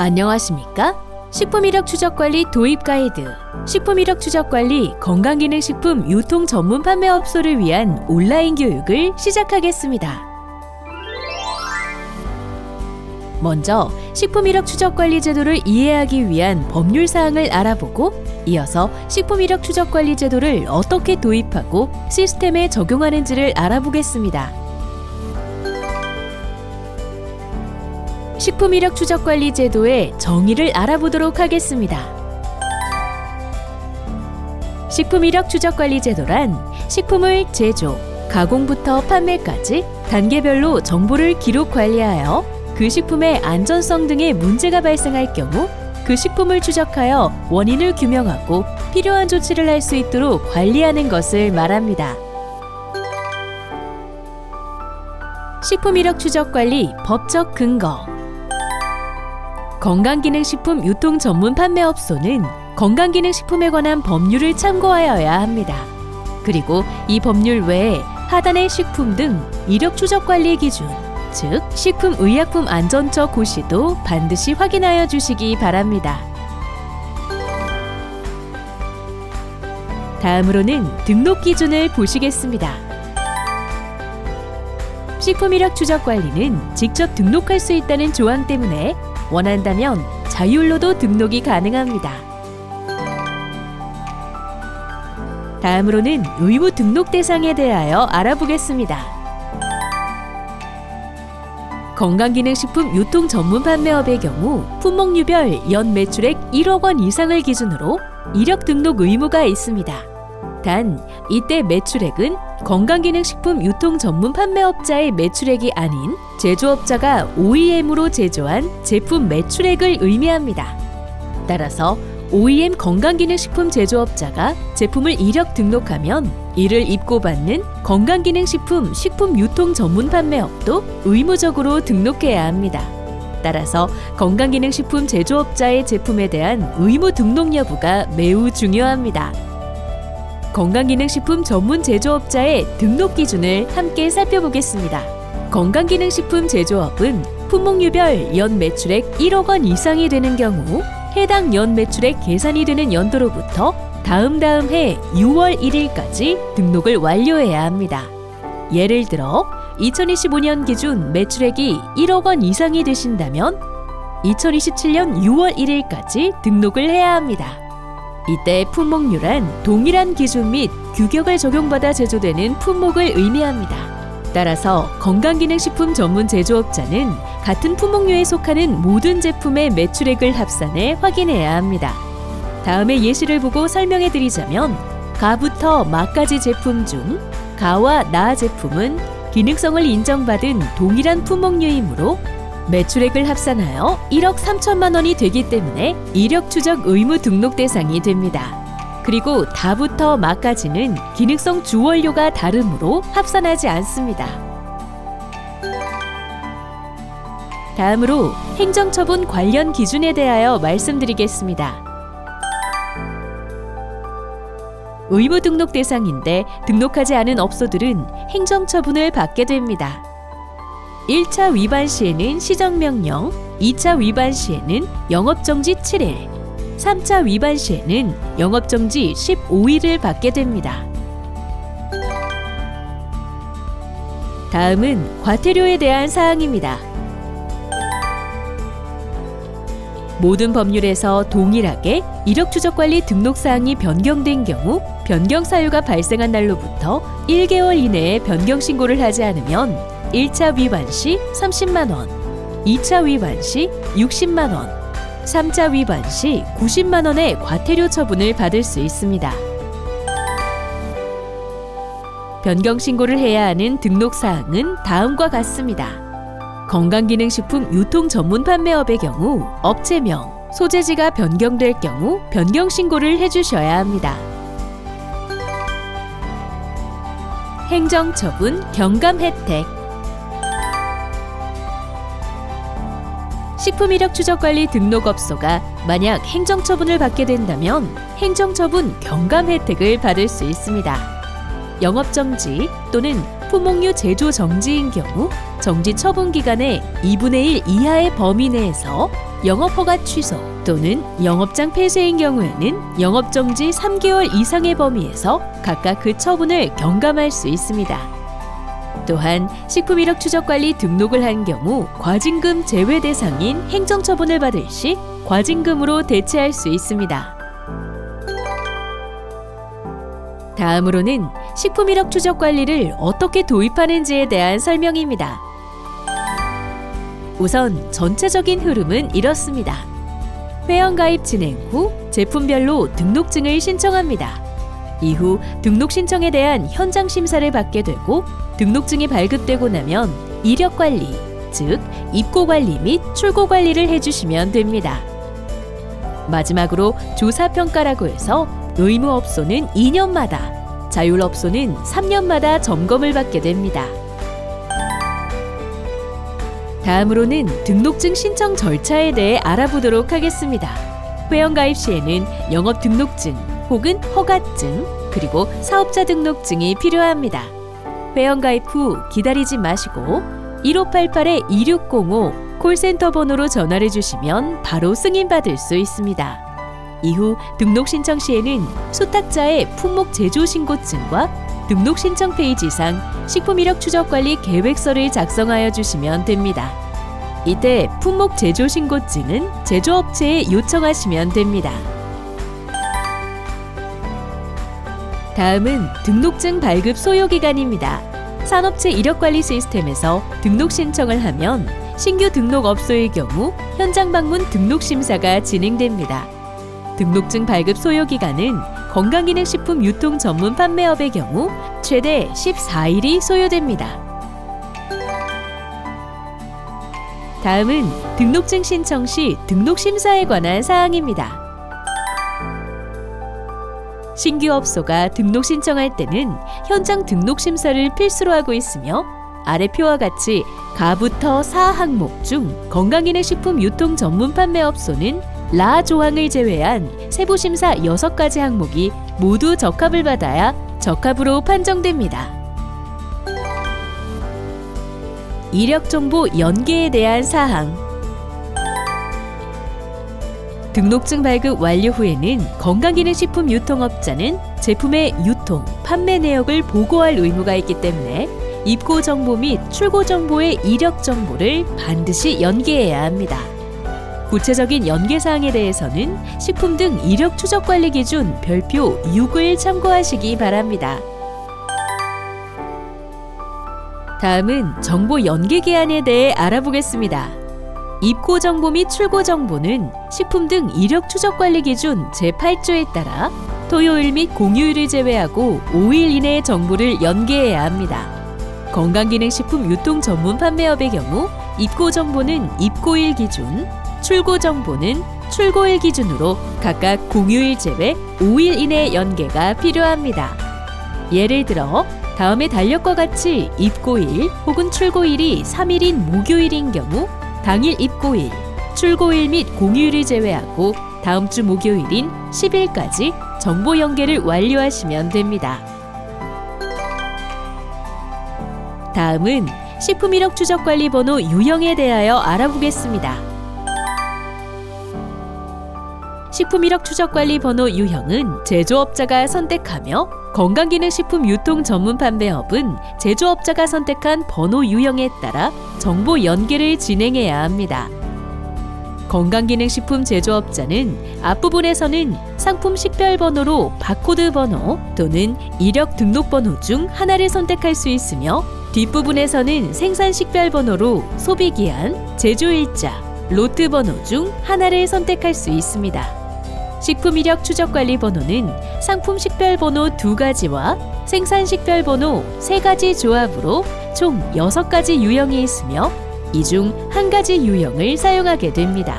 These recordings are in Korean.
안녕하십니까? 식품이력 추적관리 도입 가이드, 식품이력 추적관리 건강기능식품 유통 전문 판매업소를 위한 온라인 교육을 시작하겠습니다. 먼저 식품이력 추적관리 제도를 이해하기 위한 법률 사항을 알아보고 이어서 식품이력 추적관리 제도를 어떻게 도입하고 시스템에 적용하는지를 알아보겠습니다. 식품이력 추적관리 제도의 정의를 알아보도록 하겠습니다. 식품이력 추적관리 제도란 식품을 제조, 가공부터 판매까지 단계별로 정보를 기록 관리하여 그 식품의 안전성 등의 문제가 발생할 경우 그 식품을 추적하여 원인을 규명하고 필요한 조치를 할 수 있도록 관리하는 것을 말합니다. 식품이력 추적관리 법적 근거. 건강기능식품 유통 전문 판매업소는 건강기능식품에 관한 법률을 참고하여야 합니다. 그리고 이 법률 외에 하단의 식품 등 이력 추적관리 기준, 즉 식품의약품안전처 고시도 반드시 확인하여 주시기 바랍니다. 다음으로는 등록 기준을 보시겠습니다. 식품이력 추적관리는 직접 등록할 수 있다는 조항 때문에 원한다면 자율로도 등록이 가능합니다. 다음으로는 의무 등록 대상에 대하여 알아보겠습니다. 건강기능식품 유통 전문 판매업의 경우 품목류별 연 매출액 1억 원 이상을 기준으로 이력 등록 의무가 있습니다. 단, 이때 매출액은 건강기능식품 유통 전문 판매업자의 매출액이 아닌 제조업자가 OEM으로 제조한 제품 매출액을 의미합니다. 따라서 OEM 건강기능식품 제조업자가 제품을 이력 등록하면 이를 입고받는 건강기능식품 식품 유통 전문 판매업도 의무적으로 등록해야 합니다. 따라서 건강기능식품 제조업자의 제품에 대한 의무 등록 여부가 매우 중요합니다. 건강기능식품 전문 제조업자의 등록 기준을 함께 살펴보겠습니다. 건강기능식품 제조업은 품목류별 연 매출액 1억 원 이상이 되는 경우 해당 연 매출액 계산이 되는 연도로부터 다음 해 6월 1일까지 등록을 완료해야 합니다. 예를 들어 2025년 기준 매출액이 1억 원 이상이 되신다면 2027년 6월 1일까지 등록을 해야 합니다. 이때 품목류란 동일한 기준 및 규격을 적용받아 제조되는 품목을 의미합니다. 따라서 건강기능식품 전문 제조업자는 같은 품목류에 속하는 모든 제품의 매출액을 합산해 확인해야 합니다. 다음의 예시를 보고 설명해 드리자면 가부터 마까지 제품 중 가와 나 제품은 기능성을 인정받은 동일한 품목류이므로 매출액을 합산하여 1억 3천만 원이 되기 때문에 이력 추적 의무 등록 대상이 됩니다. 그리고 다부터 마까지는 기능성 주원료가 다르므로 합산하지 않습니다. 다음으로 행정처분 관련 기준에 대하여 말씀드리겠습니다. 의무 등록 대상인데 등록하지 않은 업소들은 행정처분을 받게 됩니다. 1차 위반 시에는 시정명령, 2차 위반 시에는 영업정지 7일, 3차 위반 시에는 영업정지 15일을 받게 됩니다. 다음은 과태료에 대한 사항입니다. 모든 법률에서 동일하게 이력 추적관리 등록 사항이 변경된 경우 변경 사유가 발생한 날로부터 1개월 이내에 변경 신고를 하지 않으면 1차 위반 시 30만 원, 2차 위반 시 60만 원, 3차 위반 시 90만 원의 과태료 처분을 받을 수 있습니다. 변경 신고를 해야 하는 등록 사항은 다음과 같습니다. 건강기능식품 유통 전문 판매업의 경우 업체명, 소재지가 변경될 경우 변경 신고를 해주셔야 합니다. 행정처분 경감 혜택. 식품이력 추적관리 등록업소가 만약 행정처분을 받게 된다면 행정처분 경감 혜택을 받을 수 있습니다. 영업정지 또는 품목류 제조 정지인 경우 정지 처분 기간의 2분의 1 이하의 범위 내에서 영업허가 취소 또는 영업장 폐쇄인 경우에는 영업정지 3개월 이상의 범위에서 각각 그 처분을 경감할 수 있습니다. 또한 식품 이력 추적 관리 등록을 한 경우 과징금 제외 대상인 행정처분을 받을 시 과징금으로 대체할 수 있습니다. 다음으로는 식품 이력 추적 관리를 어떻게 도입하는지에 대한 설명입니다. 우선 전체적인 흐름은 이렇습니다. 회원가입 진행 후 제품별로 등록증을 신청합니다. 이후 등록 신청에 대한 현장 심사를 받게 되고 등록증이 발급되고 나면 이력 관리, 즉 입고 관리 및 출고 관리를 해주시면 됩니다. 마지막으로 조사 평가라고 해서 의무업소는 2년마다, 자율업소는 3년마다 점검을 받게 됩니다. 다음으로는 등록증 신청 절차에 대해 알아보도록 하겠습니다. 회원가입 시에는 영업등록증 혹은 허가증, 그리고 사업자 등록증이 필요합니다. 회원가입 후 기다리지 마시고 1588-2605 콜센터 번호로 전화를 주시면 바로 승인받을 수 있습니다. 이후 등록 신청 시에는 수탁자의 품목 제조 신고증과 등록 신청 페이지상 식품 이력 추적 관리 계획서를 작성하여 주시면 됩니다. 이때 품목 제조 신고증은 제조업체에 요청하시면 됩니다. 다음은 등록증 발급 소요 기간입니다. 산업체 이력관리 시스템에서 등록 신청을 하면 신규 등록업소의 경우 현장 방문 등록 심사가 진행됩니다. 등록증 발급 소요 기간은 건강기능식품 유통 전문 판매업의 경우 최대 14일이 소요됩니다. 다음은 등록증 신청 시 등록 심사에 관한 사항입니다. 신규 업소가 등록 신청할 때는 현장 등록 심사를 필수로 하고 있으며 아래 표와 같이 가부터 4항목 중 건강기능식품 유통 전문 판매업소는 라 조항을 제외한 세부심사 6가지 항목이 모두 적합을 받아야 적합으로 판정됩니다. 이력정보 연계에 대한 사항. 등록증 발급 완료 후에는 건강기능식품 유통업자는 제품의 유통, 판매 내역을 보고할 의무가 있기 때문에 입고 정보 및 출고 정보의 이력 정보를 반드시 연계해야 합니다. 구체적인 연계 사항에 대해서는 식품 등 이력 추적 관리 기준 별표 6을 참고하시기 바랍니다. 다음은 정보 연계 기한에 대해 알아보겠습니다. 입고 정보 및 출고 정보는 식품 등 이력 추적 관리 기준 제8조에 따라 토요일 및 공휴일을 제외하고 5일 이내의 정보를 연계해야 합니다. 건강기능식품 유통 전문 판매업의 경우 입고 정보는 입고일 기준, 출고 정보는 출고일 기준으로 각각 공휴일 제외 5일 이내 연계가 필요합니다. 예를 들어 다음의 달력과 같이 입고일 혹은 출고일이 3일인 목요일인 경우 당일 입고일, 출고일 및 공휴일을 제외하고 다음 주 목요일인 10일까지 정보 연계를 완료하시면 됩니다. 다음은 식품 이력 추적 관리 번호 유형에 대하여 알아보겠습니다. 식품 이력 추적 관리 번호 유형은 제조업자가 선택하며 건강기능식품 유통 전문 판매업은 제조업자가 선택한 번호 유형에 따라 정보 연계를 진행해야 합니다. 건강기능식품 제조업자는 앞부분에서는 상품 식별 번호로 바코드 번호 또는 이력 등록 번호 중 하나를 선택할 수 있으며 뒷부분에서는 생산 식별 번호로 소비기한, 제조일자, 로트 번호 중 하나를 선택할 수 있습니다. 식품 이력 추적 관리 번호는 상품 식별 번호 2가지와 생산 식별 번호 3가지 조합으로 총 6가지 유형이 있으며 이 중 한 가지 유형을 사용하게 됩니다.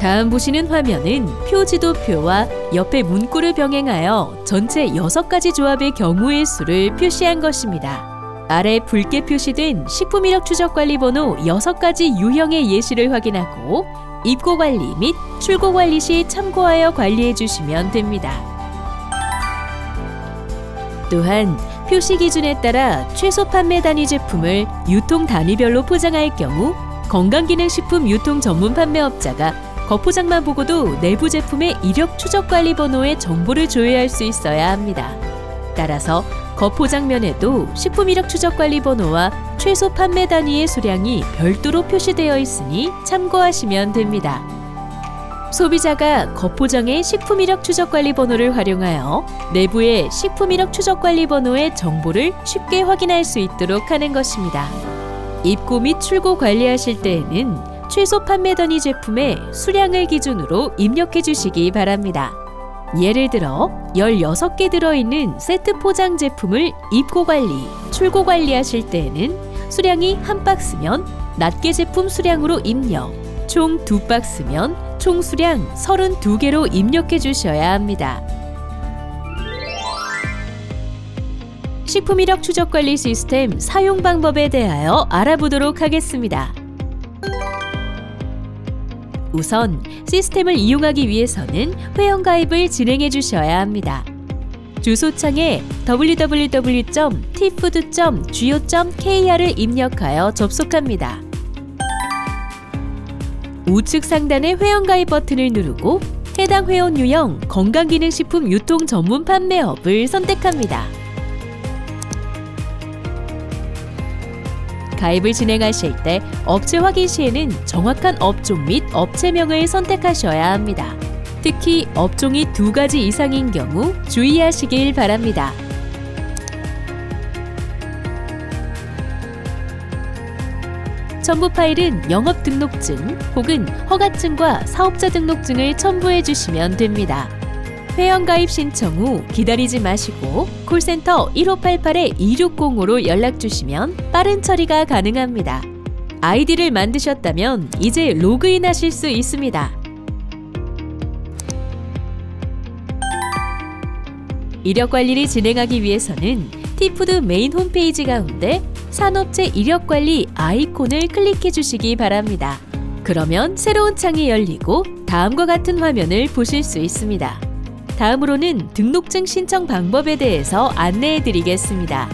다음 보시는 화면은 표지도표와 옆에 문구를 병행하여 전체 6가지 조합의 경우의 수를 표시한 것입니다. 아래 붉게 표시된 식품 이력 추적 관리 번호 6가지 유형의 예시를 확인하고 입고 관리 및 출고 관리 시 참고하여 관리해 주시면 됩니다. 또한 표시 기준에 따라 최소 판매 단위 제품을 유통 단위별로 포장할 경우 건강기능식품 유통 전문 판매업자가 겉포장만 보고도 내부 제품의 이력 추적 관리 번호의 정보를 조회할 수 있어야 합니다. 따라서 겉포장면에도 식품 이력 추적 관리 번호와 최소 판매 단위의 수량이 별도로 표시되어 있으니 참고하시면 됩니다. 소비자가 겉포장의 식품 이력 추적 관리 번호를 활용하여 내부의 식품 이력 추적 관리 번호의 정보를 쉽게 확인할 수 있도록 하는 것입니다. 입고 및 출고 관리하실 때에는 최소 판매 단위 제품의 수량을 기준으로 입력해 주시기 바랍니다. 예를 들어 16개 들어있는 세트 포장 제품을 입고 관리, 출고 관리하실 때에는 수량이 한 박스면 낱개 제품 수량으로 입력, 총 2박스면 총 수량 32개로 입력해 주셔야 합니다. 식품 이력 추적 관리 시스템 사용 방법에 대하여 알아보도록 하겠습니다. 우선 시스템을 이용하기 위해서는 회원가입을 진행해 주셔야 합니다. 주소창에 www.tfood.go.kr을 입력하여 접속합니다. 우측 상단의 회원가입 버튼을 누르고 해당 회원 유형 건강기능식품 유통 전문 판매업을 선택합니다. 가입을 진행하실 때 업체 확인 시에는 정확한 업종 및 업체명을 선택하셔야 합니다. 특히 업종이 2가지 이상인 경우 주의하시길 바랍니다. 첨부 파일은 영업 등록증 혹은 허가증과 사업자 등록증을 첨부해 주시면 됩니다. 회원가입 신청 후 기다리지 마시고 콜센터 1588-2605로 연락 주시면 빠른 처리가 가능합니다. 아이디를 만드셨다면 이제 로그인 하실 수 있습니다. 이력 관리를 진행하기 위해서는 티푸드 메인 홈페이지 가운데 산업체 이력 관리 아이콘을 클릭해 주시기 바랍니다. 그러면 새로운 창이 열리고 다음과 같은 화면을 보실 수 있습니다. 다음으로는 등록증 신청 방법에 대해서 안내해 드리겠습니다.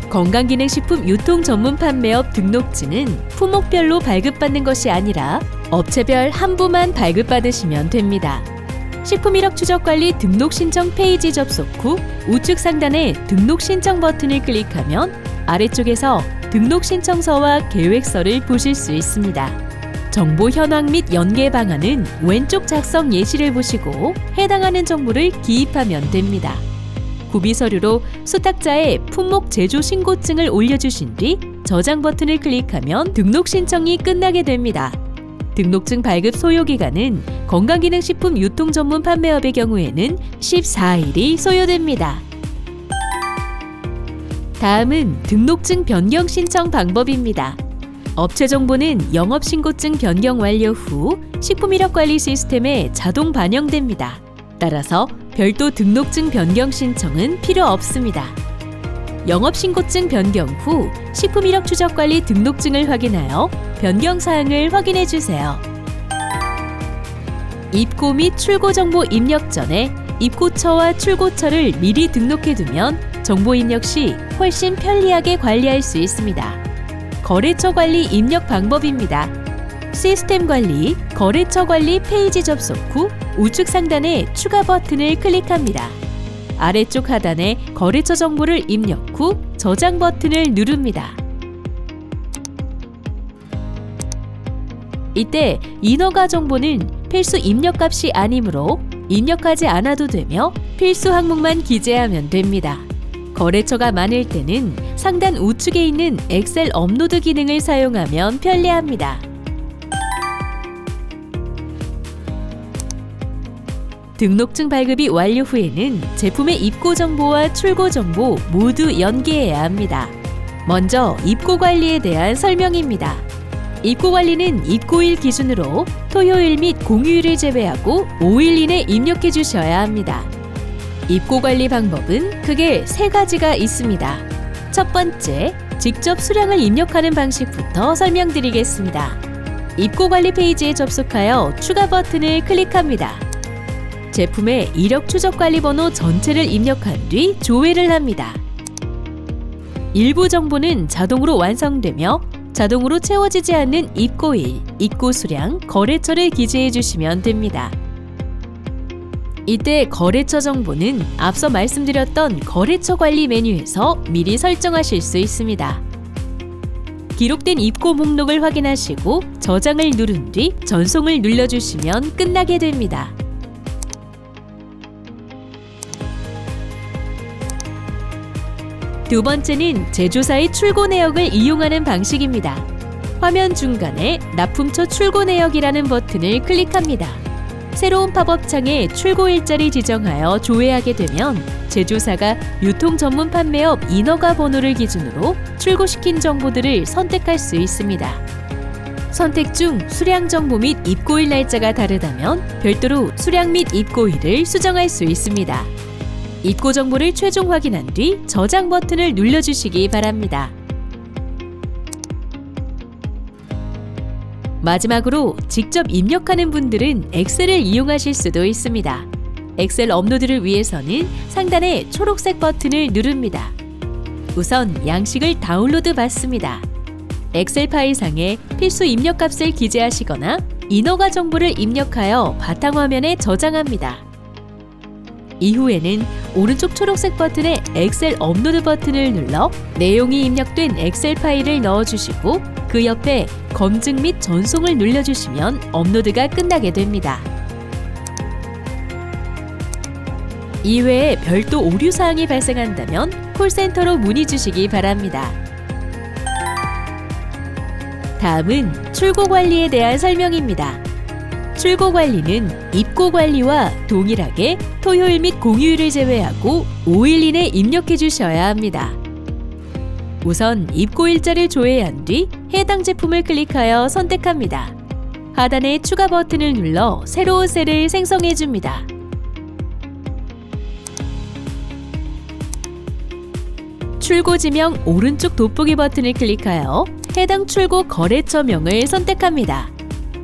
건강기능식품 유통 전문 판매업 등록증은 품목별로 발급받는 것이 아니라 업체별 한 부만 발급받으시면 됩니다. 식품 이력 추적 관리 등록 신청 페이지 접속 후 우측 상단에 등록 신청 버튼을 클릭하면 아래쪽에서 등록 신청서와 계획서를 보실 수 있습니다. 정보 현황 및 연계 방안은 왼쪽 작성 예시를 보시고 해당하는 정보를 기입하면 됩니다. 구비 서류로 수탁자의 품목 제조 신고증을 올려주신 뒤 저장 버튼을 클릭하면 등록 신청이 끝나게 됩니다. 등록증 발급 소요기간은 건강기능식품 유통 전문 판매업의 경우에는 14일이 소요됩니다. 다음은 등록증 변경 신청 방법입니다. 업체 정보는 영업신고증 변경 완료 후 식품 이력 관리 시스템에 자동 반영됩니다. 따라서 별도 등록증 변경 신청은 필요 없습니다. 영업신고증 변경 후 식품 이력 추적 관리 등록증을 확인하여 변경 사항을 확인해 주세요. 입고 및 출고 정보 입력 전에 입고처와 출고처를 미리 등록해 두면 정보 입력 시 훨씬 편리하게 관리할 수 있습니다. 거래처 관리 입력 방법입니다. 시스템 관리, 거래처 관리 페이지 접속 후 우측 상단에 추가 버튼을 클릭합니다. 아래쪽 하단에 거래처 정보를 입력 후 저장 버튼을 누릅니다. 이때 인허가 정보는 필수 입력값이 아니므로 입력하지 않아도 되며 필수 항목만 기재하면 됩니다. 거래처가 많을 때는 상단 우측에 있는 엑셀 업로드 기능을 사용하면 편리합니다. 등록증 발급이 완료 후에는 제품의 입고 정보와 출고 정보 모두 연계해야 합니다. 먼저 입고 관리에 대한 설명입니다. 입고 관리는 입고일 기준으로 토요일 및 공휴일을 제외하고 5일 이내 입력해 주셔야 합니다. 입고 관리 방법은 크게 3가지가 있습니다. 첫 번째, 직접 수량을 입력하는 방식부터 설명드리겠습니다. 입고 관리 페이지에 접속하여 추가 버튼을 클릭합니다. 제품의 이력 추적 관리 번호 전체를 입력한 뒤 조회를 합니다. 일부 정보는 자동으로 완성되며 자동으로 채워지지 않는 입고일, 입고 수량, 거래처를 기재해 주시면 됩니다. 이때 거래처 정보는 앞서 말씀드렸던 거래처 관리 메뉴에서 미리 설정하실 수 있습니다. 기록된 입고 목록을 확인하시고 저장을 누른 뒤 전송을 눌러주시면 끝나게 됩니다. 두 번째는 제조사의 출고 내역을 이용하는 방식입니다. 화면 중간에 납품처 출고 내역이라는 버튼을 클릭합니다. 새로운 팝업 창에 출고 일자를 지정하여 조회하게 되면 제조사가 유통 전문 판매업 인허가 번호를 기준으로 출고시킨 정보들을 선택할 수 있습니다. 선택 중 수량 정보 및 입고일 날짜가 다르다면 별도로 수량 및 입고일을 수정할 수 있습니다. 입고 정보를 최종 확인한 뒤 저장 버튼을 눌러주시기 바랍니다. 마지막으로 직접 입력하는 분들은 엑셀을 이용하실 수도 있습니다. 엑셀 업로드를 위해서는 상단의 초록색 버튼을 누릅니다. 우선 양식을 다운로드 받습니다. 엑셀 파일상에 필수 입력값을 기재하시거나 인허가 정보를 입력하여 바탕화면에 저장합니다. 이후에는 오른쪽 초록색 버튼에 엑셀 업로드 버튼을 눌러 내용이 입력된 엑셀 파일을 넣어주시고 그 옆에 검증 및 전송을 눌러주시면 업로드가 끝나게 됩니다. 이외에 별도 오류사항이 발생한다면 콜센터로 문의 주시기 바랍니다. 다음은 출고 관리에 대한 설명입니다. 출고 관리는 입고 관리와 동일하게 토요일 및 공휴일을 제외하고 5일 이내 입력해 주셔야 합니다. 우선 입고 일자를 조회한 뒤 해당 제품을 클릭하여 선택합니다. 하단의 추가 버튼을 눌러 새로운 셀을 생성해 줍니다. 출고 지명 오른쪽 돋보기 버튼을 클릭하여 해당 출고 거래처명을 선택합니다.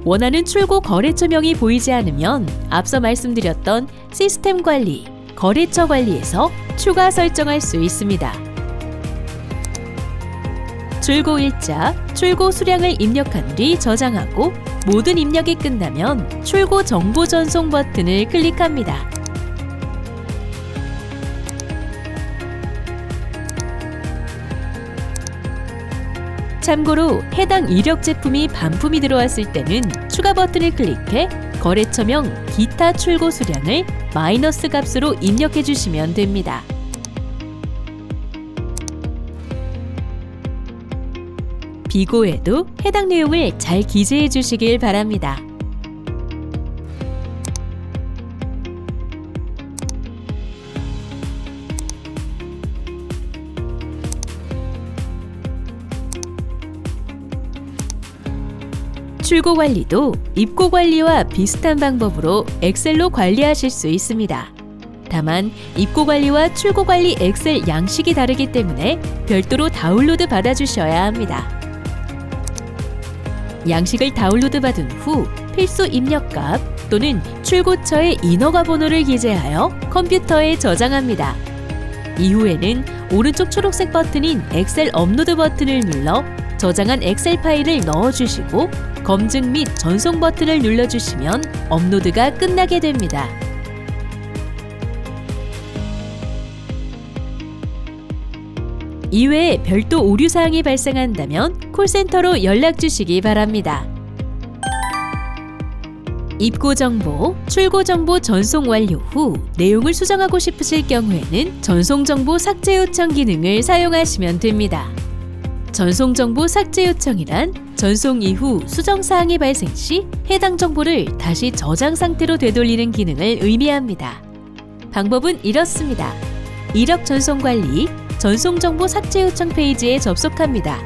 원하는 출고 거래처명이 보이지 않으면 앞서 말씀드렸던 시스템 관리, 거래처 관리에서 추가 설정할 수 있습니다. 출고 일자, 출고 수량을 입력한 뒤 저장하고 모든 입력이 끝나면 출고 정보 전송 버튼을 클릭합니다. 참고로 해당 이력 제품이 반품이 들어왔을 때는 추가 버튼을 클릭해 거래처명 기타 출고 수량을 마이너스 값으로 입력해 주시면 됩니다. 비고에도 해당 내용을 잘 기재해 주시길 바랍니다. 출고 관리도 입고 관리와 비슷한 방법으로 엑셀로 관리하실 수 있습니다. 다만 입고 관리와 출고 관리 엑셀 양식이 다르기 때문에 별도로 다운로드 받아주셔야 합니다. 양식을 다운로드 받은 후 필수 입력값 또는 출고처의 인허가 번호를 기재하여 컴퓨터에 저장합니다. 이후에는 오른쪽 초록색 버튼인 엑셀 업로드 버튼을 눌러 저장한 엑셀 파일을 넣어주시고 검증 및 전송 버튼을 눌러주시면 업로드가 끝나게 됩니다. 이외에 별도 오류사항이 발생한다면 콜센터로 연락 주시기 바랍니다. 입고 정보, 출고 정보 전송 완료 후 내용을 수정하고 싶으실 경우에는 전송 정보 삭제 요청 기능을 사용하시면 됩니다. 전송 정보 삭제 요청이란 전송 이후 수정 사항이 발생 시 해당 정보를 다시 저장 상태로 되돌리는 기능을 의미합니다. 방법은 이렇습니다. 이력 전송 관리, 전송 정보 삭제 요청 페이지에 접속합니다.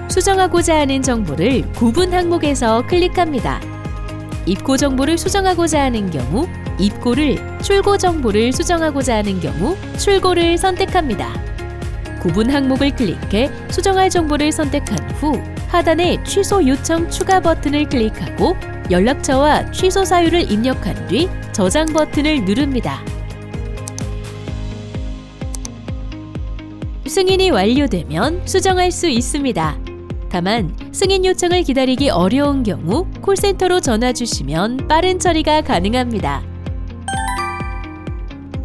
수정하고자 하는 정보를 구분 항목에서 클릭합니다. 입고 정보를 수정하고자 하는 경우 입고를, 출고 정보를 수정하고자 하는 경우 출고를 선택합니다. 구분 항목을 클릭해 수정할 정보를 선택한 후 하단의 취소 요청 추가 버튼을 클릭하고 연락처와 취소 사유를 입력한 뒤 저장 버튼을 누릅니다. 승인이 완료되면 수정할 수 있습니다. 다만 승인 요청을 기다리기 어려운 경우 콜센터로 전화 주시면 빠른 처리가 가능합니다.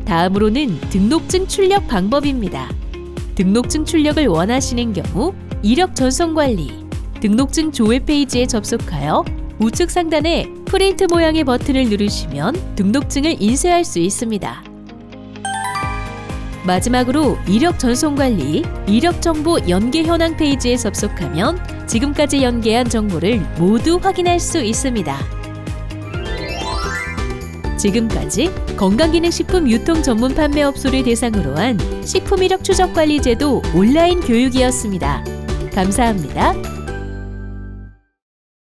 다음으로는 등록증 출력 방법입니다. 등록증 출력을 원하시는 경우 이력 전송 관리, 등록증 조회 페이지에 접속하여 우측 상단에 프린트 모양의 버튼을 누르시면 등록증을 인쇄할 수 있습니다. 마지막으로 이력 전송 관리, 이력 정보 연계 현황 페이지에 접속하면 지금까지 연계한 정보를 모두 확인할 수 있습니다. 지금까지 건강기능식품 유통 전문 판매업소를 대상으로 한 식품 이력 추적 관리 제도 온라인 교육이었습니다. 감사합니다.